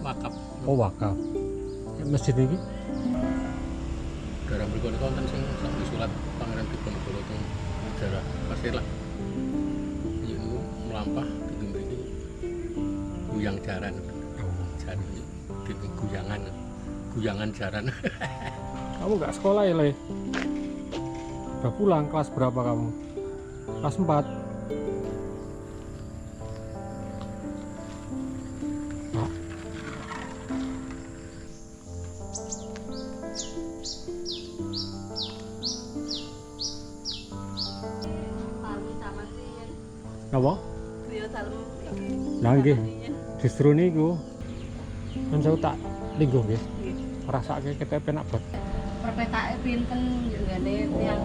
wakaf. Oh wakaf. Masjid ini Daerah mriku niku wonten sing sak disulat Pangeran Diponegoro teng daerah Pasir lah. Iya niku mlampah teng mriki Guyang Jaran. Jaran titik guyangan jaran. kamu nggak sekolah ya Le? Udah pulang kelas berapa kamu? Kelas 4. Pak. Apa? Lah nggih. Justru niku kan saya tak linggo nggih. Rasake kita penak banget. Perpetake pinten jenenge tiyang.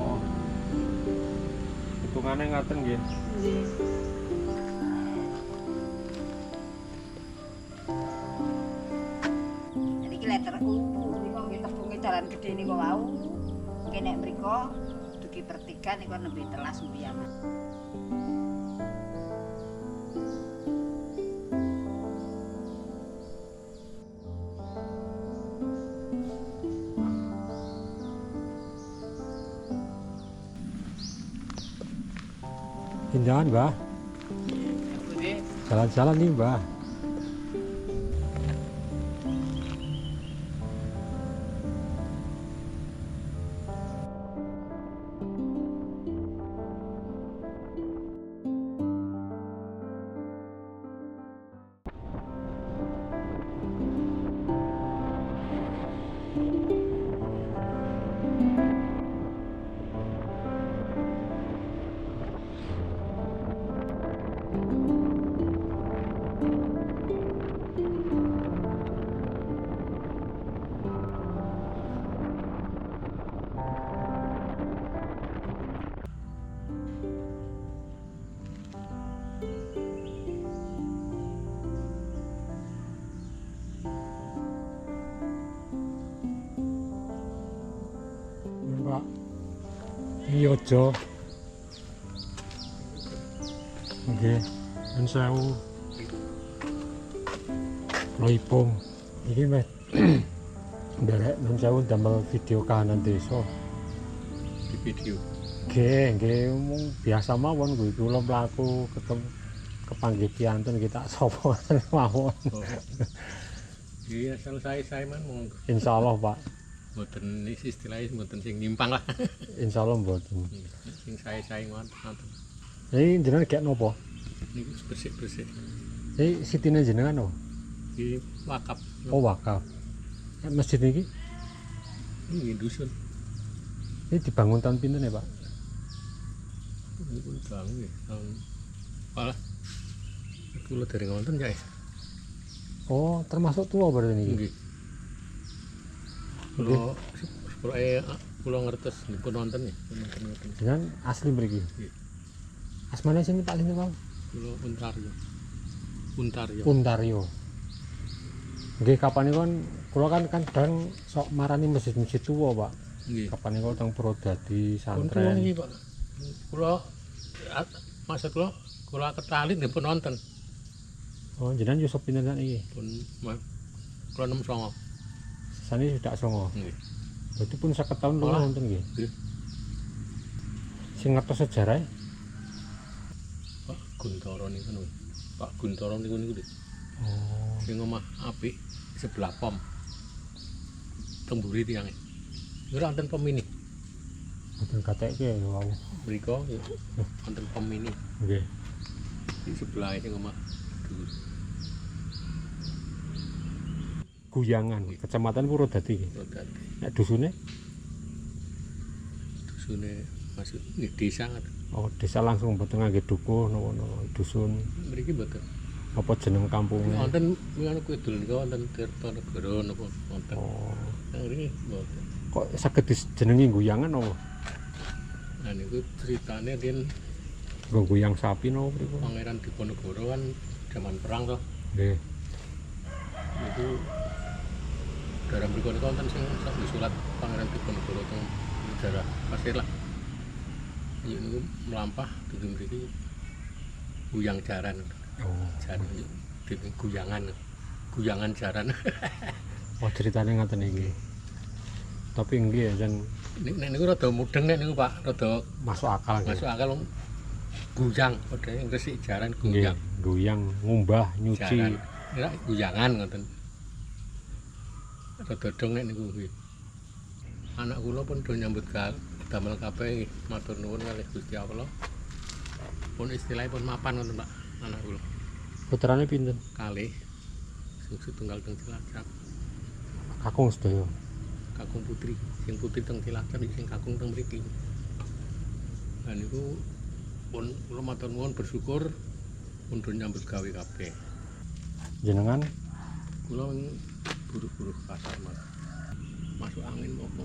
Hitungane ngaten nggih. Nggih. Iki letter U niku nggih tebunge dalan gedhe niku wau. Nggih nek mriku dugi pertigaan niku nembe telas mbiyen. Jangan Mbah. Jalan-jalan nih Mbah. Pak Yojo nggih nun sewu Loipung iki meh nderek nun sewu damel video kahanan desa Di video. nggih mung biasa mawon kuwi kula mlaku ketemu kepanggih piantun kita sapa mawon. Oh. Iya, selesai saya man monggo. Insyaallah Pak, Mboten istilahnya mboten sing nyimpang lah. insyaallah mboten. Sing saya ngoten. Ini jenengan gek nopo? Niku bersih-bersih. Ini sitine jenengan apa? Di wakaf. Oh wakaf. Masjid ini Ini dusun. ini dibangun tahun pinten ya Pak? Ini pun bangun ya. Tahun alah. Kula dari ngonten ya. Oh termasuk tua berarti ini? Nggih. Kula ngertes nipun nonton ya. Nonton. Jenengan asli mriki? Nggih. Asmane sing Pak Lini Pak? Kula Untaryo. Puntaryo. Nggih kapan kan kula kan kadang sok marani masjid-masjid tua Pak. Nggih. Kapan niku teng Purwodadi Pun santren. iki, Pak. Maksud kula ketali nipun nonton. Oh jenengan Yusuf pinten iki? Pun kula 69. Sesane sudah songo. Nggih. Berarti pun 50 tahun lu Olah. nonton nggih. Nggih. Sing ngertos sejarah Pak Guntoro niku lho. Pak Guntoro niku lho. Oh. Sing omah apik sebelah pom. Temburi tiange. Ora wonten pom ini. Mboten katekke wau. Mriko ya wonten pom ini Nggih. di sebelah sing omah dhuwur. Guyangan, Kecamatan Purwodadi. Rodati. Nek dusune? Dusune maksud nggih desa ngoten. Oh, desa langsung mboten ngangge dukuh napa dusun. Mriki mboten. Apa jeneng kampungnya? Wonten ngono kidul niku wonten Tirtonegoro napa wonten. Oh. Nang mriki mboten. Kok saged dijenengi guyangan apa? Nah niku ceritane riyen Nggo guyang sapi napa priku? Pangeran Diponegoro kan zaman perang toh. Nggih. Niku daerah mriku niku wonten sing sak disulat Pangeran Diponegoro teng daerah Pasir lah. Iya niku mlampah teng mriki Guyang Jaran. Oh. Jaran titik guyangan. guyangan jaran. Oh ceritanya ngaten iki. Tapi nggih ya jan Nek niku rada mudeng nek niku Pak, rada masuk akal nggih. masuk akal wong guyang, padha ngresik jaran Nggih, guyang. guyang, ngumbah, nyuci. Jaran. Ora guyangan ngoten. Rada dong nek niku nggih. Anak kula pun do nyambut damel kabeh matur nuwun kalih Gusti Allah. Pun istilahipun mapan ngoten Pak, anak kula. Putrane pinten? Kalih sing setunggal teng Cilacap, Kakung sedaya. kakung putri. Sing putri teng Cilacap sing kakung teng mriki. Lah niku pun kula matur nuwun bersyukur pun do nyambut gawe kabeh. Jenengan Kula buru-buru pasar Mas. Masuk angin apa.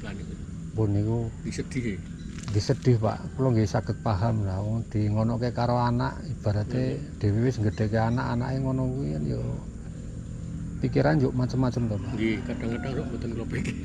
Lah niku pun niku disedih. nggih sedih Pak. Kula nggih saged paham lah wong di ngonoke karo anak ibarate dhewe wis gedheke anak, anake ngono kuwi kan ya pikiran yo macem-macem to Pak. Nggih, kadang-kadang kok mboten kula pikir.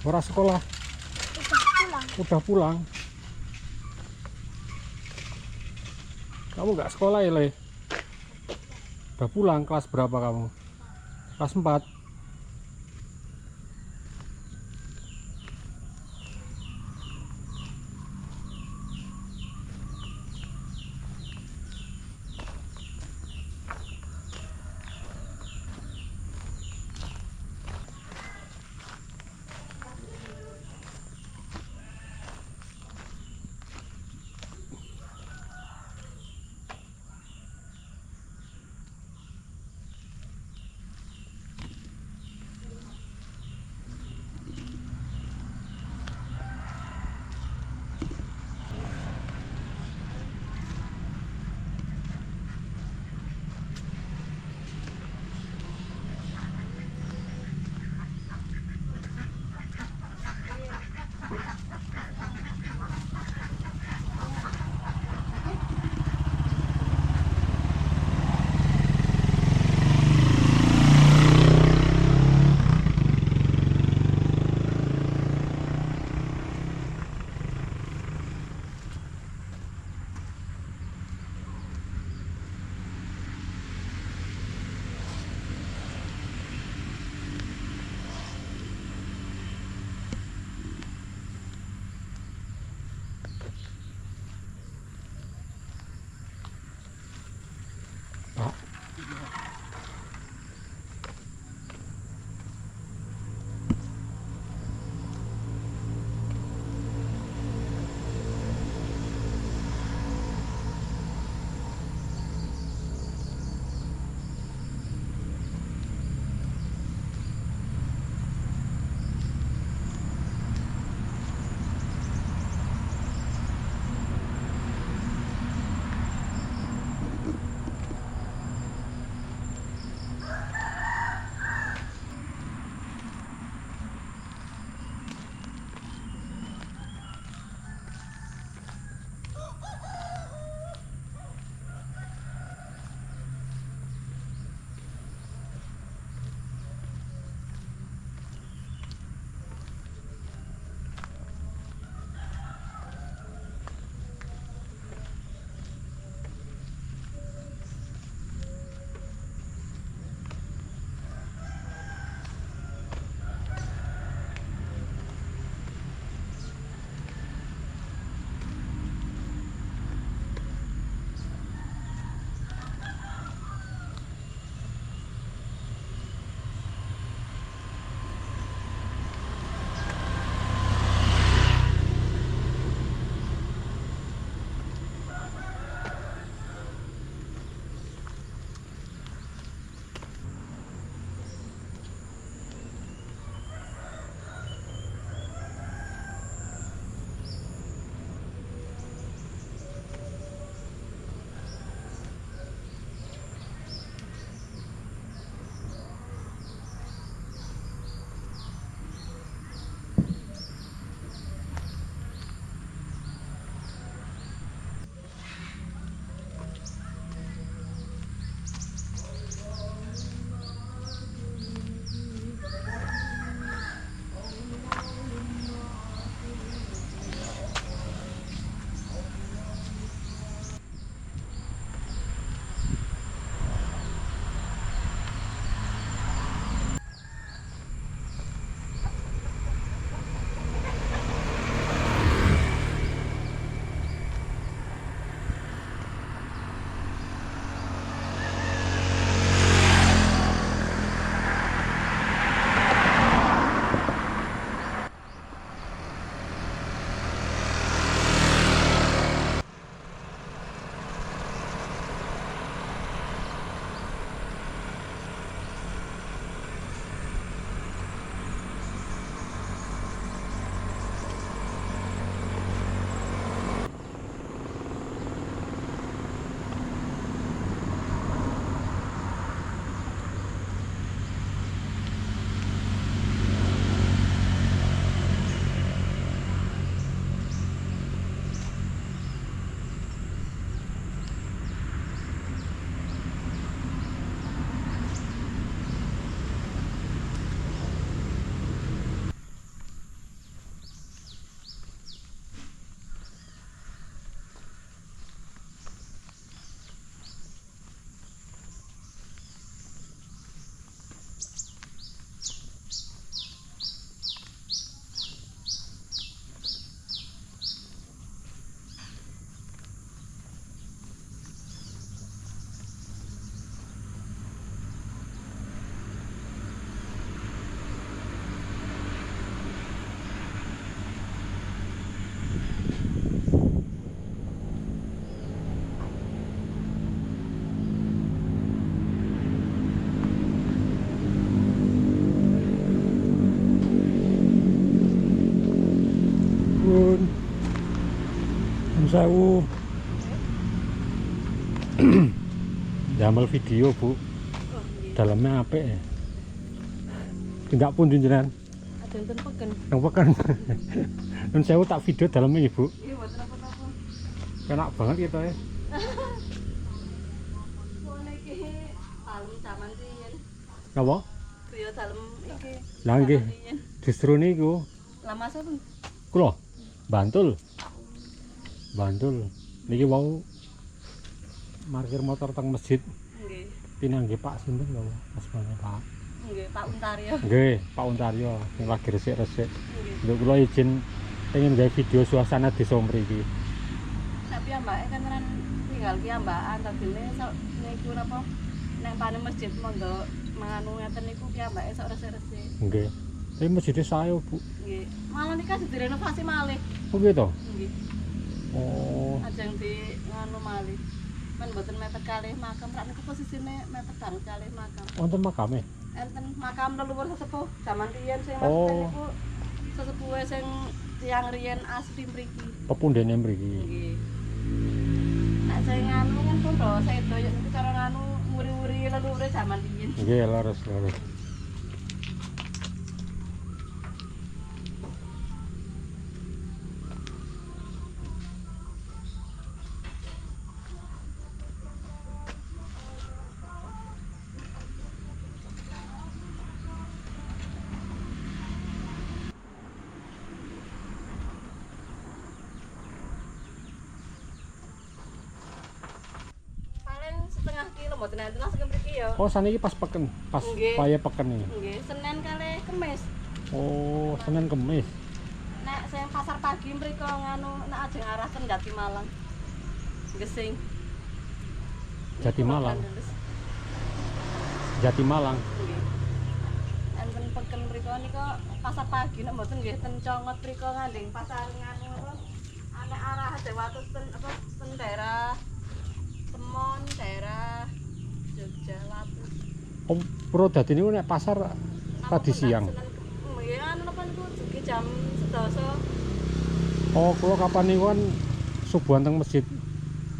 Ora sekolah. Udah pulang. Kamu nggak sekolah ya, Le? Udah pulang, kelas berapa kamu? Kelas 4. sewu. Damel video, Bu. Dalamnya apik ya. Tindak pun jenengan. Ada yang peken. Yang peken. Nun sewu tak video dalamnya, Ibu. Iya, buat apa-apa. Enak banget gitu ya. Soalnya iki dalem zaman riyen. Napa? Kuya dalem iki. Lah nggih. zaman riyen. Justru niku Lah masuk pun. kula Bantul. Bantul. Niki wau parkir motor teng masjid. Nggih. Pinanggih Pak sinten lho, asmane Pak. Nggih, Pak Untaryo. Nggih, Pak Untaryo sing lagi resik-resik. Nggih. Untuk kula izin pengen gawe video suasana desa mriki. Nek piyambake kan tenan tinggal piyambakan tadine sok niku napa nek pane masjid mondok manganu ngeten niku piyambake sok resik-resik. Nggih. Tapi masjidnya saya, Bu. Nggih. Malah nika direnovasi malih. Oh gitu. Nggih. Oh, Ajeng di nganu malih. Men mboten mepet kalih makam, rak niku posisine mepet banget kalih makam. wonten makame. Enten makam leluhur sesepuh zaman riyen sing Oh. maksudnya niku sesepuhe sing tiyang riyen asli mriki. Pepundhene mriki. Nggih. Nek sing nganu kan pondho sedo ya niku cara nganu muri-muri leluhure zaman riyen. Nggih, leres. Paling setengah kilo mboten enten langsung mriki ya. Oh, saniki pas peken, pas Nggih. waya peken iki. Nggih, Senin kali Kamis. Oh, Senin Kemis. Nek sing pasar pagi mriko nganu nek ajeng arah ten Jati Malang. Gesing. Jati Malang. Jati Malang. Nggih. Enten peken mriko nika pasar pagi nek mboten nggih ten Congot mriko ngandeng pasar nganu apa? Ane arah Dewatus ten apa ten daerah Temon, daerah Jogja Latus. Oh, Purwodadi niku nek pasar tadi siang. Nggih, anu napa niku dugi jam 11. Oh, kula kapan niku kan subuhan teng masjid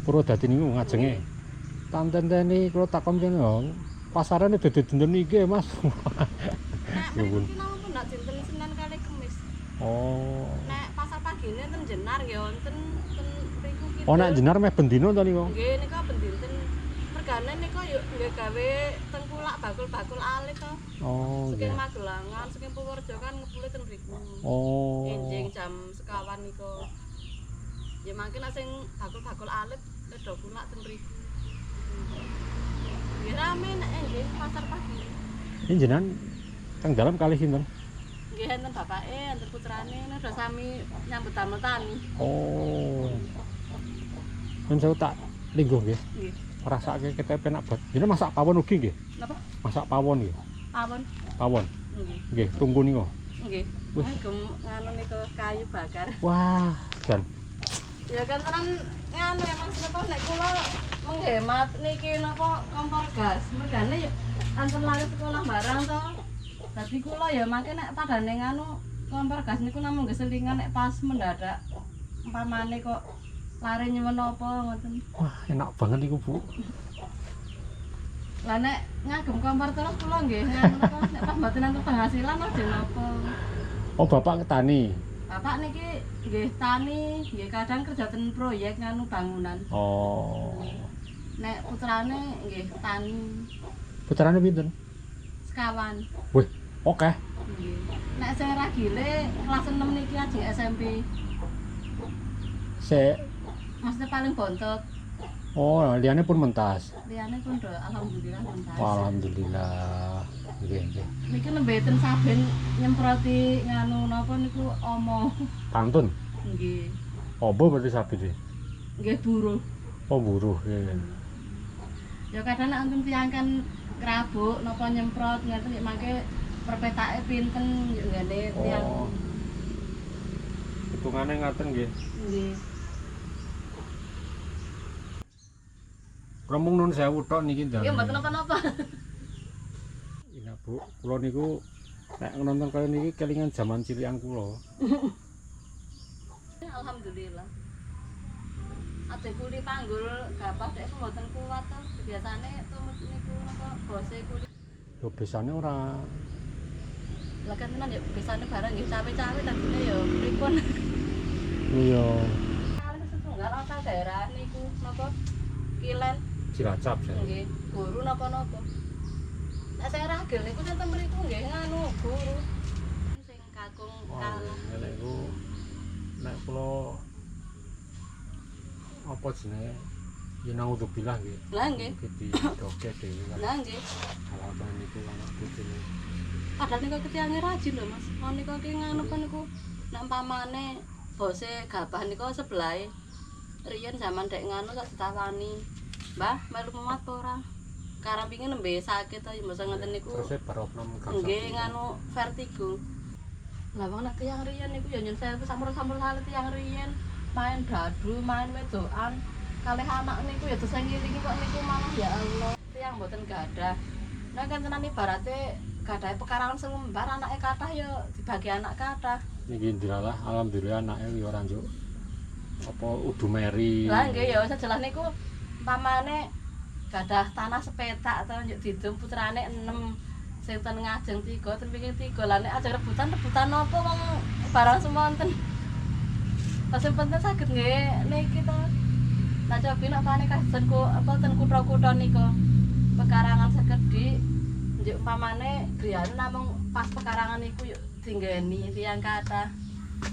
Purwodadi niku ngajenge. Tanteni kula takon kene yo. Pasarane dadi-denden iki, Mas. Nek Ya pun. mriki napa nak dinten Senin kali Kamis. Oh. Nek pasar pagine ten Jenar ya wonten ten mriku kidul. Oh, nek jenar meh bendino to niku. Nggih nika bendinten mergane nika yo nggih gawe tengkulak bakul-bakul alit to. Oh, Saking nggih. Magelangan, saking Purworejo kan ngepule ten mriku. Oh. Enjing jam sekawan nika. Ya mangke nek sing bakul-bakul alit ledo kulak ten mriku. Nggih rame nek nggih pasar pagi. Ini jenengan teng dalam kali sinten? Nggih enten bapake, enten putrane, udah sami nyambut damel tani. Oh. Kan saya tak lingguh nggih. Nggih. Rasake kita penak banget. Jenengan masak pawon ugi nggih? Napa? Masak pawon nggih. Pawon. Pawon. Nggih. Nggih, tunggu niku. Nggih. Wih. Ngem nganu niku kayu bakar. Wah, dan Ya kan tenan nganu ya Mas napa nek kula menghemat niki napa kompor gas. Mergane ya anten lari sekolah barang to. Dadi kula ya mangke nek padane nganu kompor gas niku namung geselingan nek pas mendadak umpamane kok lari nyuwun apa ngoten. wah enak banget niku, Bu. Lah nek ngagem kompor terus kula nggih nganu napa nek pas mboten enten penghasilan aja napa. Oh, Bapak ketani. Bapak niki nggih tani, nggih kadang kerja ten proyek nganu bangunan. Oh. Nek putrane nggih tani Putrane pinten? sekawan. Wih, oke. Nggih. Nek sing ragile kelas 6 niki ajeng SMP. Maksudnya paling bontot. Oh, liyane pun mentas. Liyane pun do alhamdulillah mentas. Alhamdulillah. Nggih, nggih. Niki nembe ten saben nyemproti nganu napa niku omo. Pantun. Nggih. Obo berarti sapi deh. Nggih buruh. Oh, buruh. Iya. Ya kadang nek enten tiyang kan ngrabuk napa nyemprot ngoten ya mangke perpetake pinten yo ngene tiyang. Oh. Hitungane ngaten nggih. Nggih. Kula mung nun sewu tok niki ndang. Ya mboten napa-napa. Iya, Bu. Kula niku nek nonton kaya niki kelingan zaman cilikan kula. Alhamdulillah. Ade kuli panggul gapah dek mboten kuat to. Biasane tumut niku napa bose kuli. Lho besane ora Lah kan tenan ya biasane barang nggih cawe-cawe tadine ya pripun. iya Kali setunggal apa daerah niku napa Kilen Cilacap ya. nggih guru napa-napa. Nek saya ragil niku nenten mriku nggih nganu guru sing kakung kalah. Nek iku nek kula apa jenenge ya naudzubillah nggih. Lah nggih. Iki doke dhewe kan. Lah nggih. Alasan niku anak bojone. Padahal niku ketiange rajin lho Mas. Mon niku ki nganu kan niku nek umpamane bose gabah niku sebelahe riyen zaman dek nganu tak ditawani. Mbah, melu muat apa ora? Karang pingin nembe sakit to mboten ngoten niku. Terus bar oknum gak Nggih nganu vertigo. Lah wong nek tiyang riyen niku ya nyun sewu sampur-sampur kali tiyang riyen main dadu, main wedokan. Kalih anak niku ya dosa ngiringi kok niku malah ya Allah. Tiyang mboten gadah. Nek kan tenan ibarate gadahe pekarangan selembar anake kathah ya dibagi anak kathah. Niki ndilalah alhamdulillah anake ya ora njuk apa udu meri. Lah nggih ya sejelas niku umpamane gadah tanah sepetak to njuk didum putrane 6 sing ten ngajeng 3 ten pinggir 3 lah nek ajeng rebutan napa wong barang semonten. Lah sing penting saged nggih niki to. Lah cobi nek pane kasenku apa ten kutha-kutha nika pekarangan sekedhik njuk umpamane griyane namung pas pekarangan niku yuk dinggeni tiyang kathah.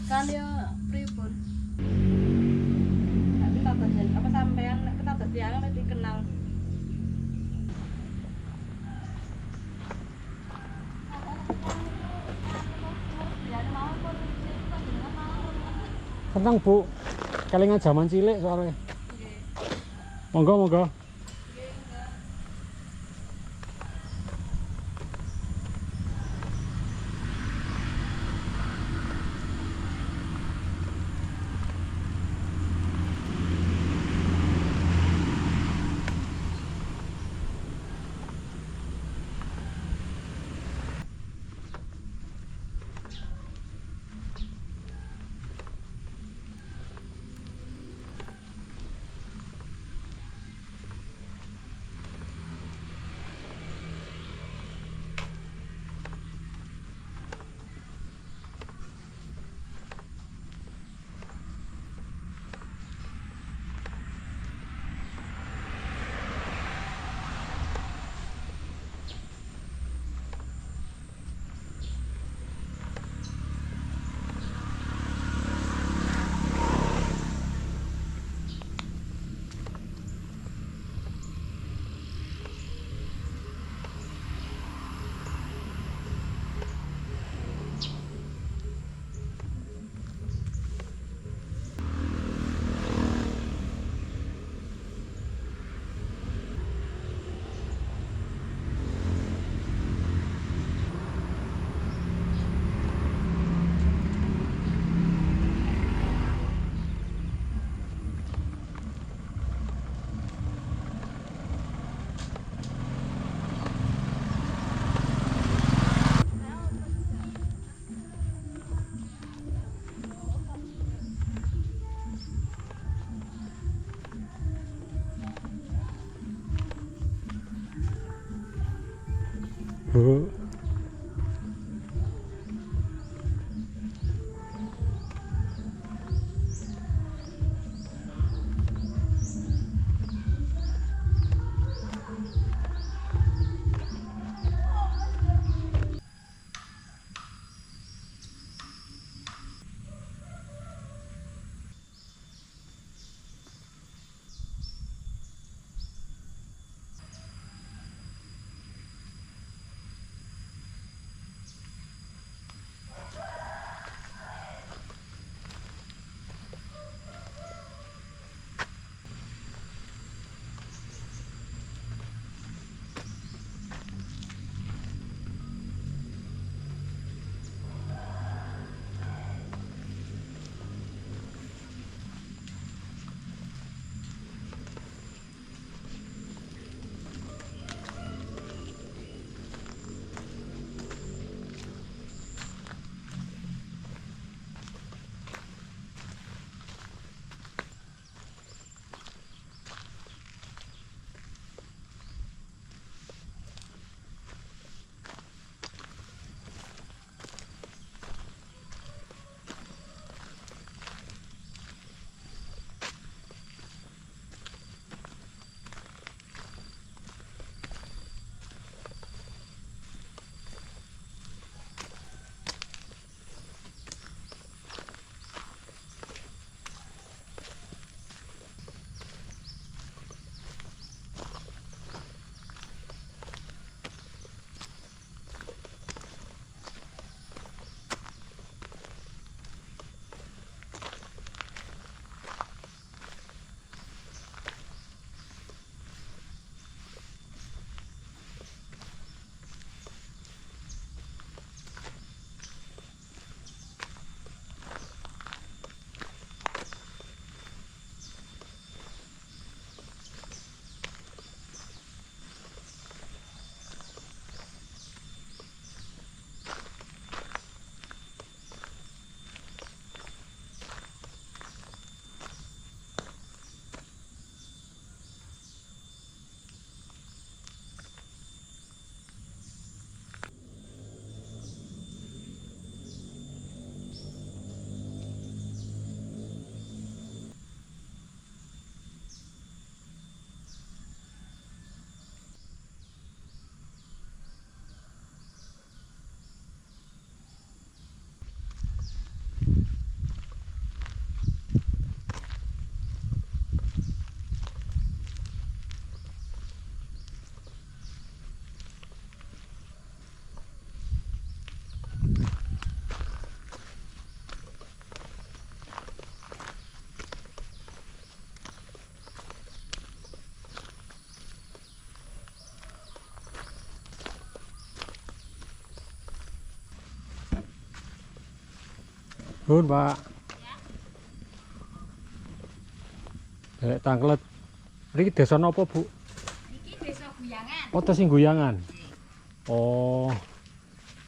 Kan yo pripun? Tapi tak bajen apa sampean nek kita dadi tiyang nek dikenal. Tentang Bu, kelingan zaman cilik soalnya. Monggo monggo. Bu. Nuwun, Pak. Derek Tanglet. Mriki desa napa, Bu? Iki desa Guyangan. Oh, tesing Guyangan. Oh.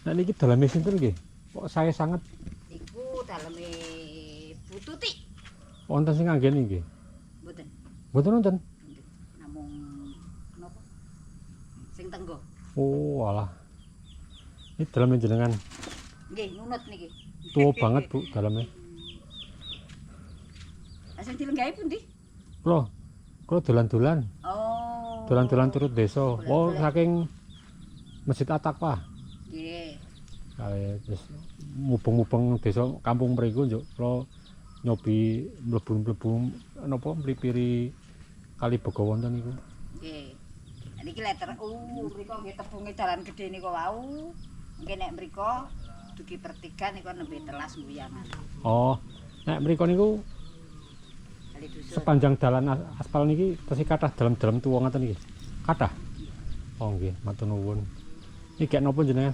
Nek niki daleme sinten nggih? Kok sae sanget Iku daleme Bu Tuti. wonten sing nganggen nggih. Mboten. Mboten wonten. Namung napa? Sing tenggo. Oh, alah. Ini daleme jenengan Nggih, nunut niki. tua banget, Bu, daleme. Lah sing dilenggahi pundi? Kula dolan-dolan. Oh. Dolan-dolan turut desa. Oh, saking Masjid At-Taqwa. Nggih. Kali terus mubeng-mubeng desa kampung mriku njuk kula nyobi mlebu-mlebu napa mripiri Kali Begawan wonten niku. Nggih. Niki letter mriko nggih tebunge dalan gedhe nika wau. Nggih nek mriko dugi pertigaan niku nembe telas Guyangan. Oh, nek mriku niku Kali dusun. sepanjang dalan aspal niki tesih kathah dalam-dalam tuwa ngoten niki. Kathah. Oh nggih, matur nuwun. Iki gek napa jenengan?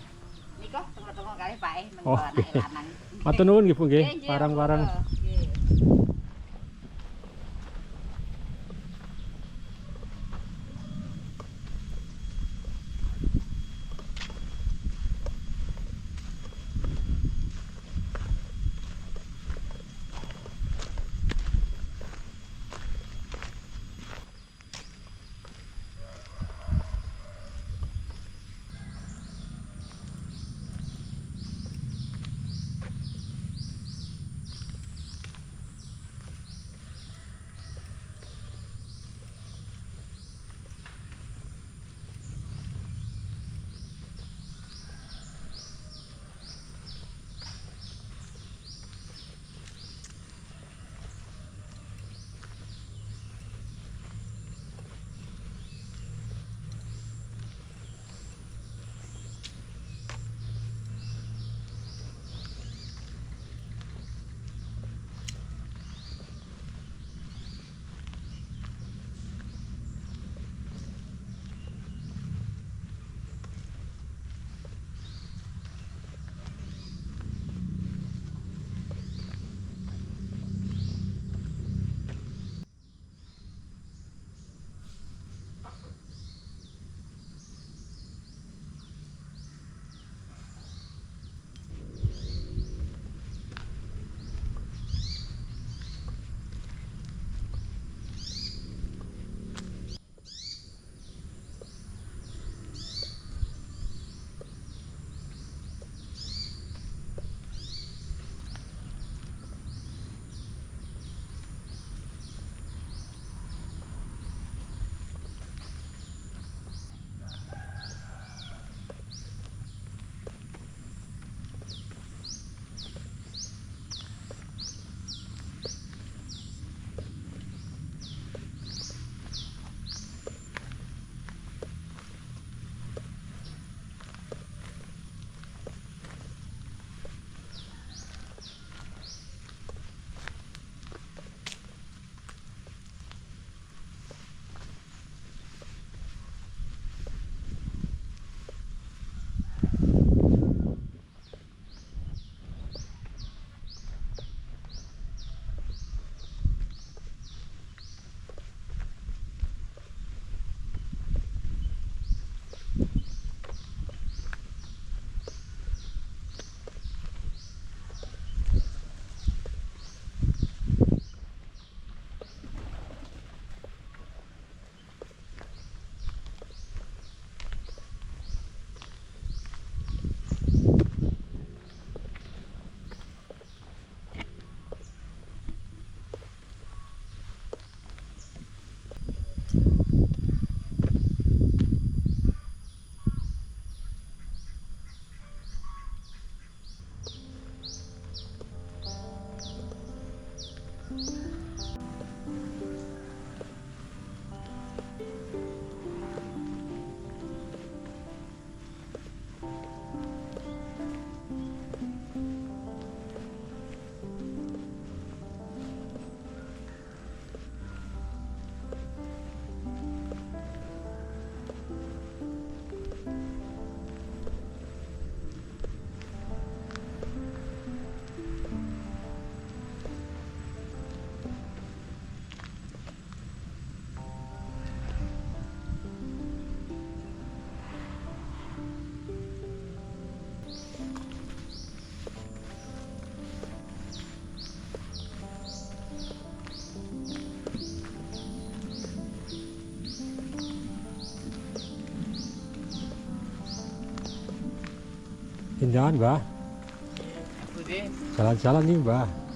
Nika tengok-tengok kali Pak Oh, menika anak nggih. lanang. Matur nuwun nggih Bu nggih, Nggih, nggih, parang-parang. nggih. Jalan-jalan, Mbah. Budi, Jalan-jalan nih, Mbah.